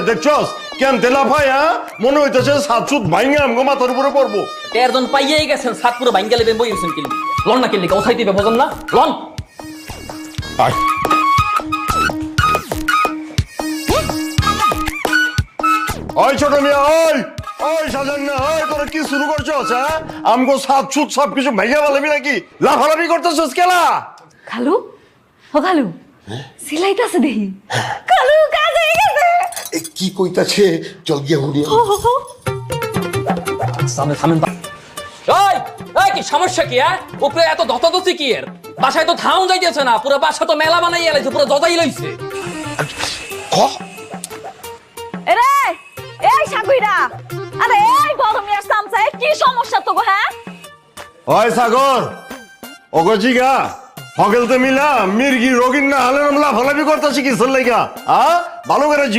দেখছস কেন তেলা ভাই হ্যাঁ মনে হইতেছে সাতসুত ভাইঙ্গা আমগো মাথার উপরে পড়বো। তেরজন পাইয়াই গেছেন সাত পুরো ভাঙ্গা লেবেন বই গেছেন কিনবি লন না কিনলি কোথায় দিবে বোঝেন না লন। আয়। ওই ছোট মিয়া ওই ওই সাজান না ওই তোরা কি শুরু করছস হ্যাঁ আমগো সাতসুত সব কিছু ভাইঙ্গা বলবি নাকি লাফালাফি করতেছস কেলা? খালু ও খালু সিলাইতাছে দেখি খালু কাজ হয়ে গেছে কি কইতাছে চল গিয়া হুনি সামনে থামেন ওই এই কি সমস্যা কি হ্যাঁ উপরে এত ধতাধতি কি এর বাসায় তো থাউন যাইতেছে না পুরো বাসা তো মেলা বানাই এলাইছে পুরো জজাই লইছে। ক এরে এই সাগুইরা আরে এই গরমিয়ার সামসা কি সমস্যা তো গো হ্যাঁ ওই সাগর ওগো জিগা হগেলতে মিলা মির্গি রোগিন না হালে লাফালাফি করতেছি কি চল লাইগা ভালো করে জিগা